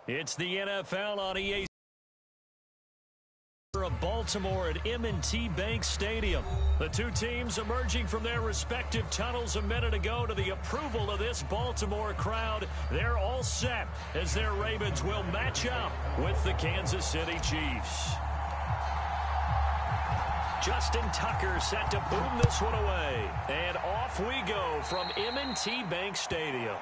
It's the NFL on EA of Baltimore at M&T Bank Stadium. The two teams emerging from their respective tunnels a minute ago to the approval of this Baltimore crowd. They're all set as their Ravens will match up with the Kansas City Chiefs. Justin Tucker set to boom this one away. And off we go from M&T Bank Stadium.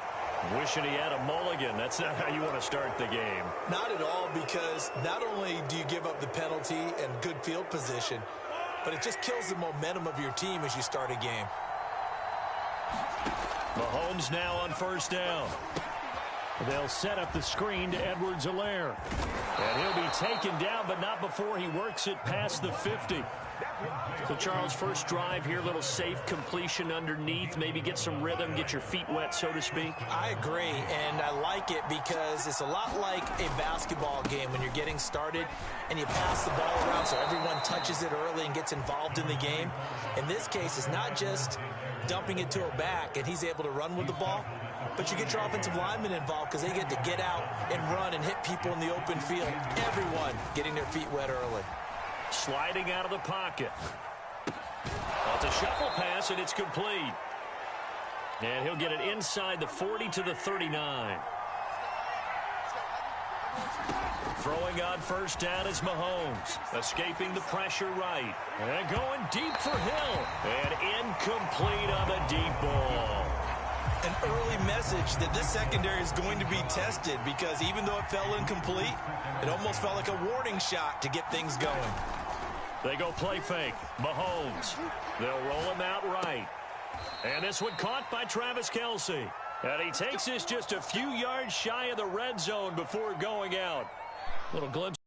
Wishing he had a mulligan. That's not how you want to start the game. Not at all, because not only do you give up the penalty and good field position, but it just kills the momentum of your team as you start a game. Mahomes now on first down. They'll set up the screen to Edwards-Helaire. And he'll be taken down, but not before he works it past the 50. So, Charles, first drive here, little safe completion underneath, maybe get some rhythm, get your feet wet, so to speak. I agree, and I like it because it's a lot like a basketball game when you're getting started and you pass the ball around so everyone touches it early and gets involved in the game. In this case, it's not just dumping it to a back and he's able to run with the ball, but you get your offensive linemen involved because they get to get out and run and hit people in the open field. Everyone getting their feet wet early. Sliding out of the pocket. It's a shuffle pass, and it's complete. And he'll get it inside the 40 to the 39. Throwing on first down is Mahomes. Escaping the pressure right. And going deep for Hill. And incomplete on the deep ball. An early message that this secondary is going to be tested, because even though it fell incomplete, it almost felt like a warning shot to get things going. They go play fake. Mahomes. They'll roll him out right. And this one caught by Travis Kelce. And he takes this just a few yards shy of the red zone before going out. Little glimpse.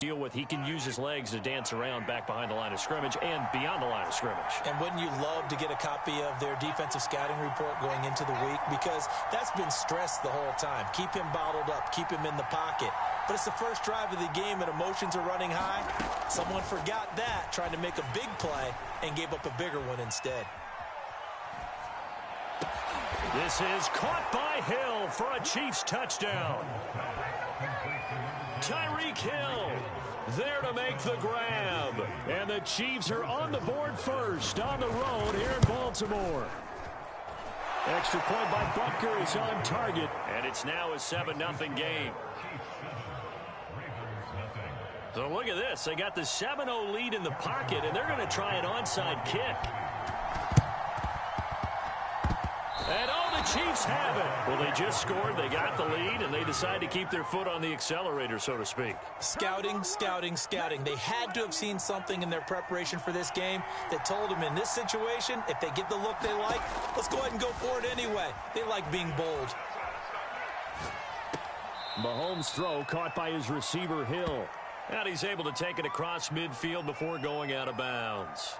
Deal with, he can use his legs to dance around back behind the line of scrimmage and beyond the line of scrimmage. And wouldn't you love to get a copy of their defensive scouting report going into the week? Because that's been stressed the whole time. Keep him bottled up. Keep him in the pocket. But it's the first drive of the game and emotions are running high. Someone forgot that, trying to make a big play, and gave up a bigger one instead. This is caught by Hill for a Chiefs touchdown. Tyreek Hill there to make the grab. And the Chiefs are on the board first on the road here in Baltimore. Extra point by Butker is on target. And it's now a 7-0 game. So look at this. They got the 7-0 lead in the pocket, and they're going to try an onside kick. And the Chiefs have it. Well, they just scored, they got the lead, and they decide to keep their foot on the accelerator, so to speak. Scouting, scouting, scouting. They had to have seen something in their preparation for this game that told them in this situation, if they get the look they like, let's go ahead and go for it anyway. They like being bold. Mahomes' throw caught by his receiver, Hill. And he's able to take it across midfield before going out of bounds.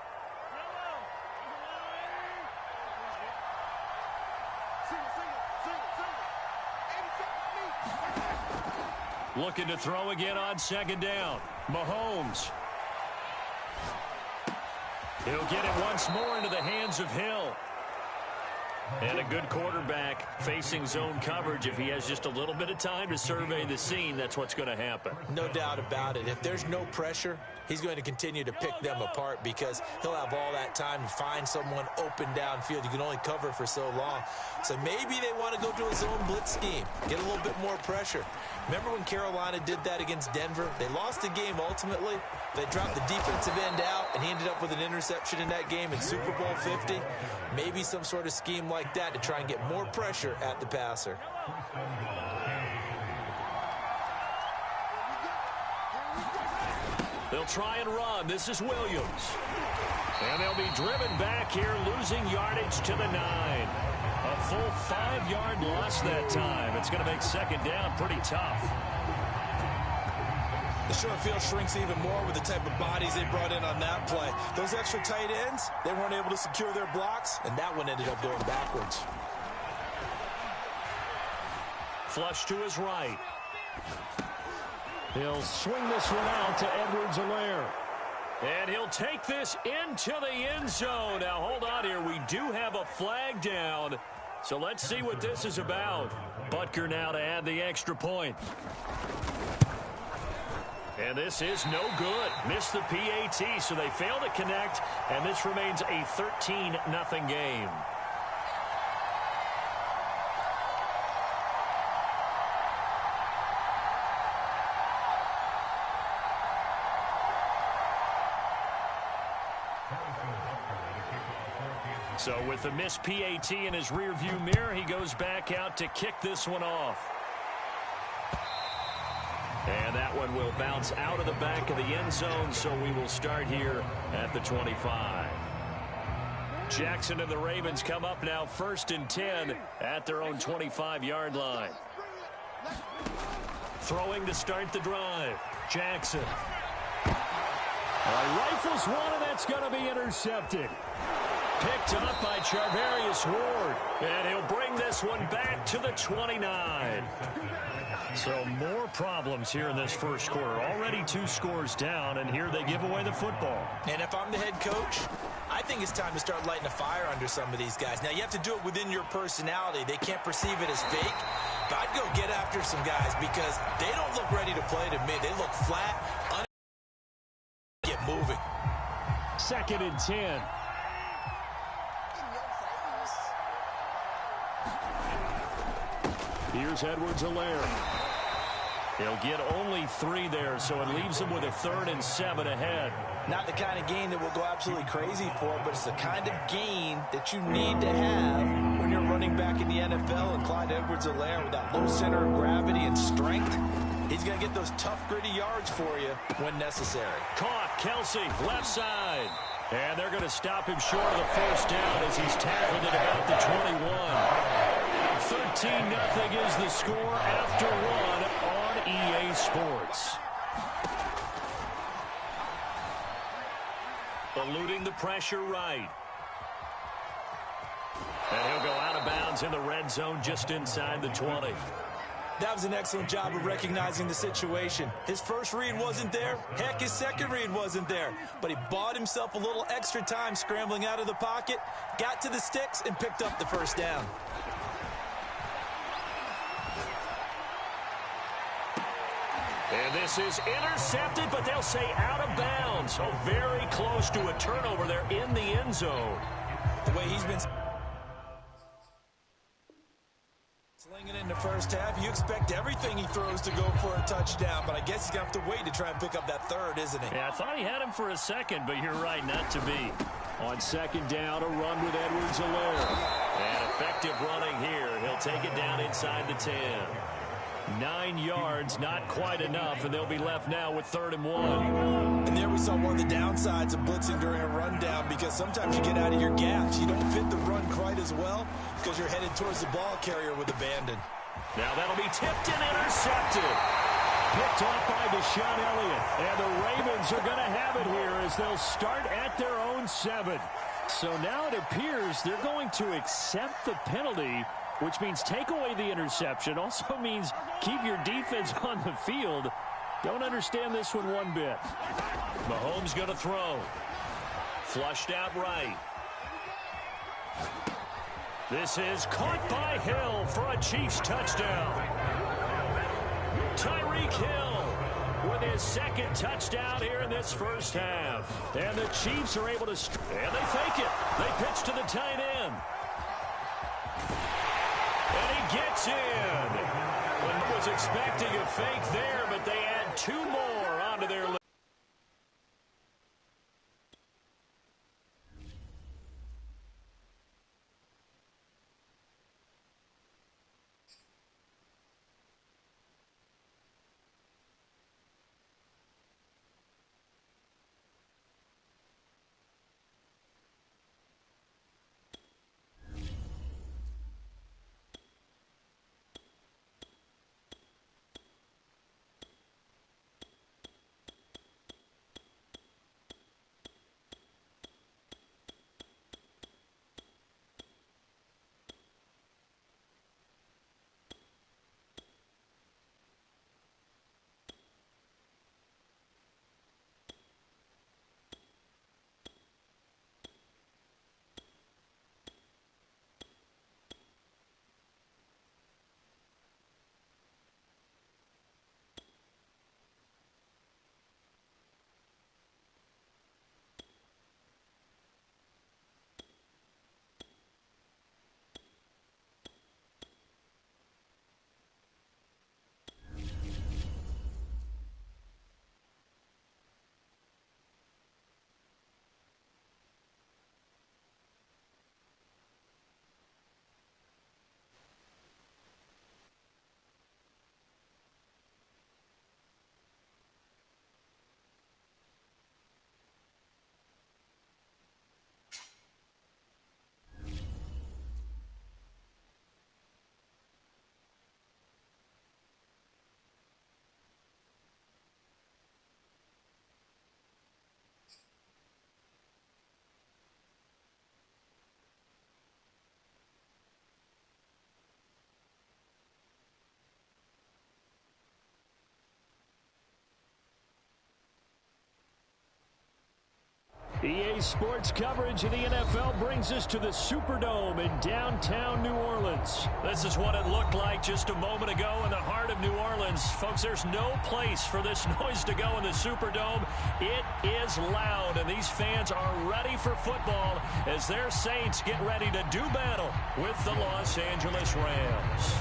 Looking to throw again on second down. Mahomes. He'll get it once more into the hands of Hill. And a good quarterback facing zone coverage. If he has just a little bit of time to survey the scene, that's what's going to happen. No doubt about it. If there's no pressure, he's going to continue to pick them apart because he'll have all that time to find someone open downfield. You can only cover for so long. So maybe they want to go to a zone blitz scheme, get a little bit more pressure. Remember when Carolina did that against Denver? They lost the game ultimately. They dropped the defensive end out, and he ended up with an interception in that game in Super Bowl 50. Maybe some sort of scheme like that to try and get more pressure at the passer. They'll try and run. This is Williams. And they'll be driven back here, losing yardage to the 9. A full 5-yard loss that time. It's going to make second down pretty tough. The short field shrinks even more with the type of bodies they brought in on that play. Those extra tight ends, they weren't able to secure their blocks, and that one ended up going backwards. Flush to his right. He'll swing this one out to Edwards-Helaire. And he'll take this into the end zone. Now, hold on here. We do have a flag down. So let's see what this is about. Butker now to add the extra point. And this is no good. Missed the PAT, so they fail to connect, and this remains a 13-0 game. So with the missed PAT in his rearview mirror, he goes back out to kick this one off. And that one will bounce out of the back of the end zone, so we will start here at the 25. Jackson and the Ravens come up now 1st and 10 at their own 25-yard line. Throwing to start the drive. Jackson. Rifles one, and that's going to be intercepted. Picked up by Charvarius Ward, and he'll bring this one back to the 29. So more problems here in this first quarter. Already 2 scores down, and here they give away the football. And if I'm the head coach, I think it's time to start lighting a fire under some of these guys. Now, you have to do it within your personality. They can't perceive it as fake. But I'd go get after some guys because they don't look ready to play to me. They look flat, get moving. 2nd and 10. Here's Edwards-Helaire. He'll get only 3 there, so it leaves him with a 3rd and 7 ahead. Not the kind of gain that we'll go absolutely crazy for, but it's the kind of gain that you need to have when you're running back in the NFL. And Clyde Edwards-Helaire, with that low center of gravity and strength, he's going to get those tough, gritty yards for you when necessary. Caught, Kelsey, left side. And they're going to stop him short of the first down as he's tackled at about the 21. 13-0 is the score after 1 on EA Sports. Eluding the pressure right. And he'll go out of bounds in the red zone just inside the 20. That was an excellent job of recognizing the situation. His first read wasn't there. Heck, his second read wasn't there. But he bought himself a little extra time scrambling out of the pocket, got to the sticks, and picked up the first down. And this is intercepted, but they'll say out of bounds. So very close to a turnover there in the end zone. The way he's been slinging in the first half, you expect everything he throws to go for a touchdown, but I guess he's going to have to wait to try and pick up that 3rd, isn't he? Yeah, I thought he had him for a second, but you're right, not to be. On 2nd down, a run with Edwards-Helaire. And effective running here. He'll take it down inside the 10. 9 yards, not quite enough, and they'll be left now with 3rd and 1. And there we saw one of the downsides of blitzing during a rundown, because sometimes you get out of your gaps. You don't fit the run quite as well because you're headed towards the ball carrier with abandon. Now that'll be tipped and intercepted. Picked off by Deshaun Elliott. And the Ravens are going to have it here as they'll start at their own 7. So now it appears they're going to accept the penalty, which means take away the interception. Also means keep your defense on the field. Don't understand this one bit. Mahomes going to throw. Flushed out right. This is caught by Hill for a Chiefs touchdown. Tyreek Hill with his 2nd touchdown here in this first half. And the Chiefs are able to... And they fake it. They pitch to the tight end. And he gets in. One was expecting a fake there, but they add 2 more onto their list. Today's sports coverage of the NFL brings us to the Superdome in downtown New Orleans. This is what it looked like just a moment ago in the heart of New Orleans. Folks, there's no place for this noise to go in the Superdome. It is loud, and these fans are ready for football as their Saints get ready to do battle with the Los Angeles Rams.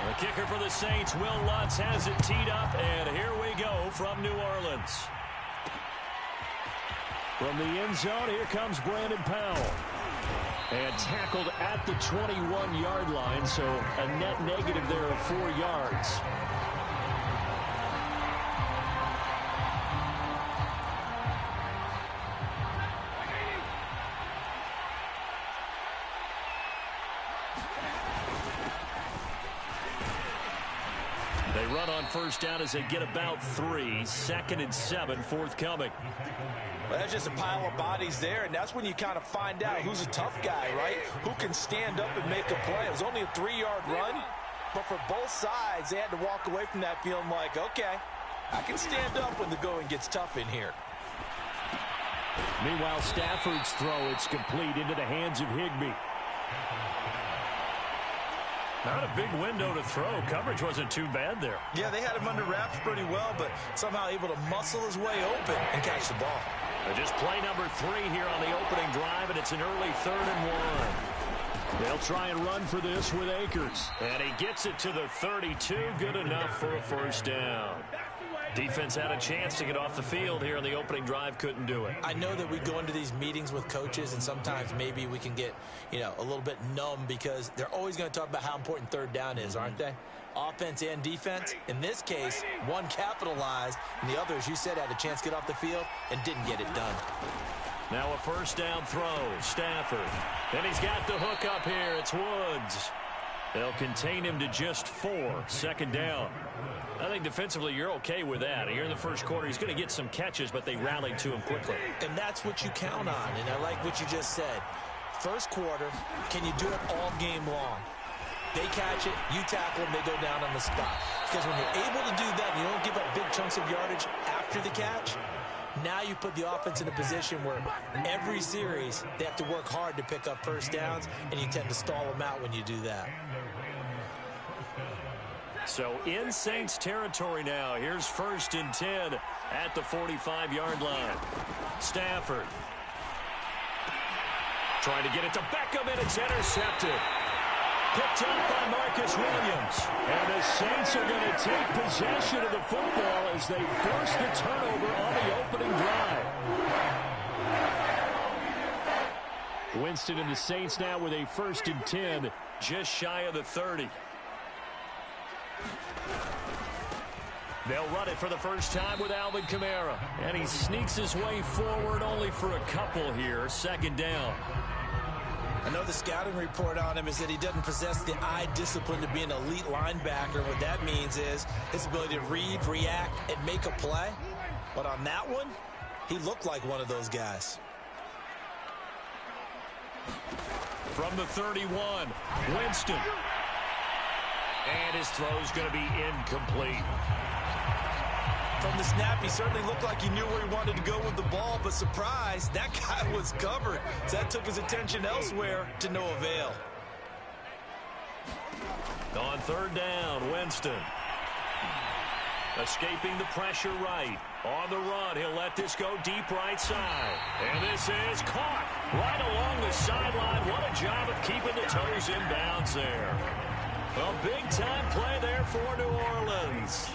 The kicker for the Saints, Will Lutz, has it teed up, and here we go from New Orleans. From the end zone, here comes Brandon Powell. And tackled at the 21-yard line, so a net negative there of 4 yards. They run on first down as they get about 3. 2nd and 7 forthcoming. Well, that's just a pile of bodies there, and that's when you kind of find out who's a tough guy, right? Who can stand up and make a play. It was only a 3-yard run, but for both sides, they had to walk away from that feeling like, okay, I can stand up when the going gets tough in here. Meanwhile, Stafford's throw, it's complete into the hands of Higbee. Not a big window to throw. Coverage wasn't too bad there. Yeah, they had him under wraps pretty well, but somehow able to muscle his way open and catch the ball. Just play number 3 here on the opening drive, and it's an early 3rd and 1. They'll try and run for this with Akers. And he gets it to the 32. Good enough for a first down. Defense had a chance to get off the field here on the opening drive, couldn't do it. I know that we go into these meetings with coaches, and sometimes maybe we can get, a little bit numb because they're always going to talk about how important 3rd down is, aren't they? Offense and defense. In this case, one capitalized, and the other, as you said, had a chance to get off the field and didn't get it done. Now a first down throw, Stafford. And he's got the hook up here. It's Woods. They'll contain him to just 4. 2nd down. I think defensively you're okay with that. Here in the first quarter, he's going to get some catches, but they rallied to him quickly. And that's what you count on, and I like what you just said. First quarter, can you do it all game long? They catch it, you tackle them, they go down on the spot. Because when you're able to do that, you don't give up big chunks of yardage after the catch. Now you put the offense in a position where every series they have to work hard to pick up first downs, and you tend to stall them out when you do that. So in Saints territory now. Here's 1st and 10 at the 45-yard line. Stafford trying to get it to Beckham, and it's intercepted. Picked up by Marcus Williams. And the Saints are going to take possession of the football as they force the turnover on the opening drive. Winston and the Saints now with a 1st and 10, just shy of the 30. They'll run it for the first time with Alvin Kamara. And he sneaks his way forward only for a couple here. 2nd down. I know the scouting report on him is that he doesn't possess the eye discipline to be an elite linebacker. What that means is his ability to read, react, and make a play. But on that one, he looked like one of those guys. From the 31, Winston. And his throw's going to be incomplete. From the snap, he certainly looked like he knew where he wanted to go with the ball, but surprise, that guy was covered. So that took his attention elsewhere to no avail. On 3rd down, Winston. Escaping the pressure right. On the run, he'll let this go deep right side. And this is caught right along the sideline. What a job of keeping the toes in bounds there. A big-time play there for New Orleans.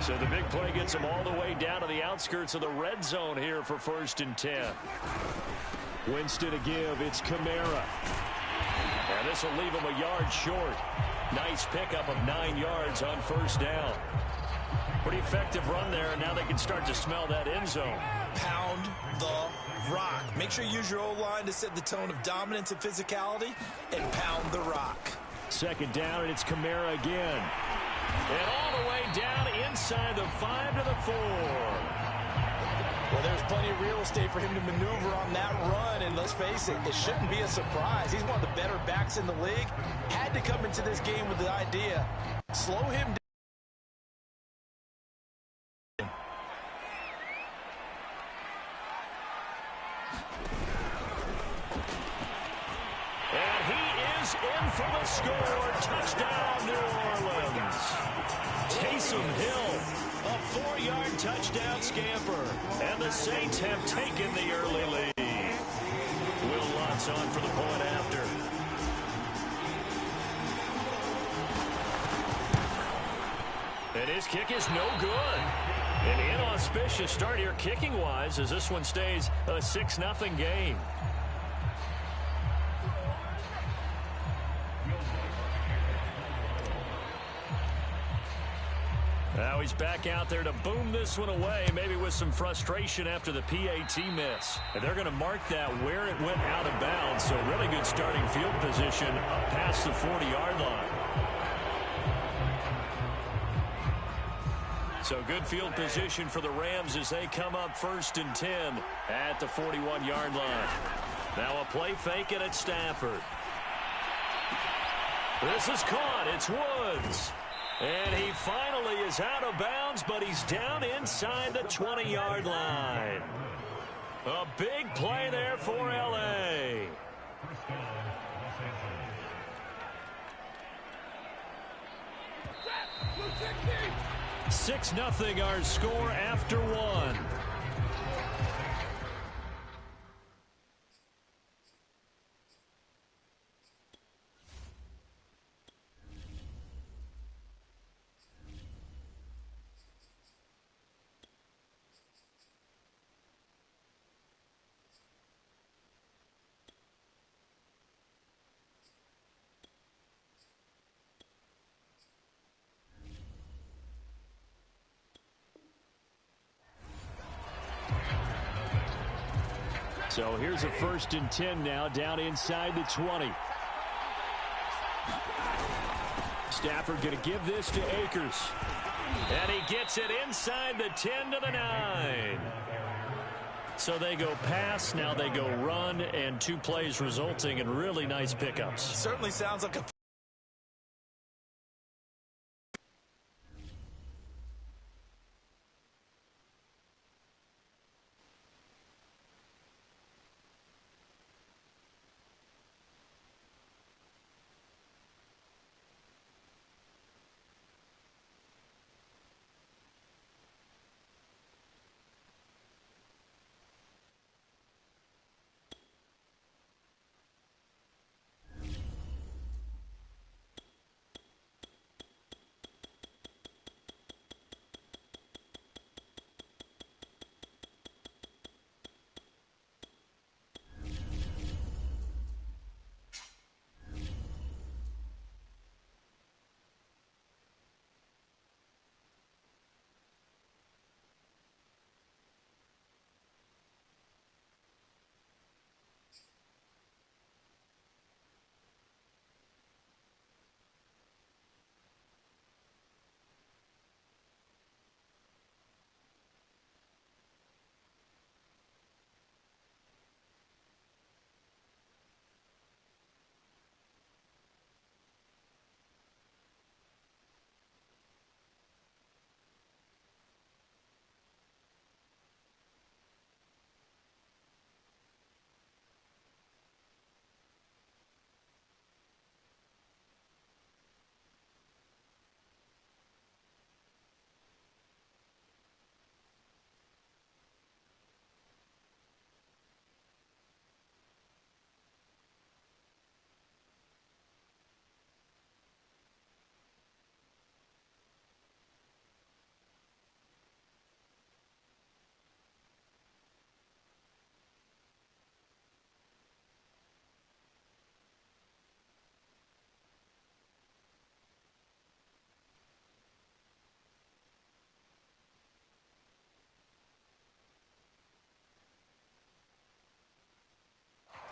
So the big play gets them all the way down to the outskirts of the red zone here for 1st and 10. Winston to give. It's Kamara. And this will leave him a yard short. Nice pickup of 9 yards on 1st down. Pretty effective run there, and now they can start to smell that end zone. Pound the rock. Make sure you use your O-line to set the tone of dominance and physicality, and pound the rock. 2nd down, and it's Kamara again. And all the way down inside the 5 to the 4. Well, there's plenty of real estate for him to maneuver on that run, and let's face it, it shouldn't be a surprise. He's one of the better backs in the league. Had to come into this game with the idea, slow him down. is in for the score. Touchdown, New Orleans. Taysom Hill, a 4-yard touchdown scamper. And the Saints have taken the early lead. Will Lutz on for the point after. And his kick is no good. An inauspicious start here kicking-wise as this one stays a 6-0 game. Now he's back out there to boom this one away, maybe with some frustration after the PAT miss. And they're going to mark that where it went out of bounds, so really good starting field position up past the 40-yard line. So good field position for the Rams as they come up 1st and 10 at the 41-yard line. Now a play fake, and it's Stafford. This is caught. It's Woods. And he finally is out of bounds, but he's down inside the 20-yard line. A big play there for L.A. 6-0 our score after one. So here's a 1st and 10 now, down inside the 20. Stafford going to give this to Akers. And he gets it inside the 10 to the 9. So they go pass, now they go run, and 2 plays resulting in really nice pickups. Certainly sounds like a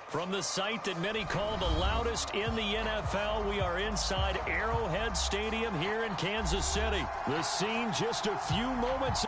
From the site that many call the loudest in the NFL, we are inside Arrowhead Stadium here in Kansas City. The scene just a few moments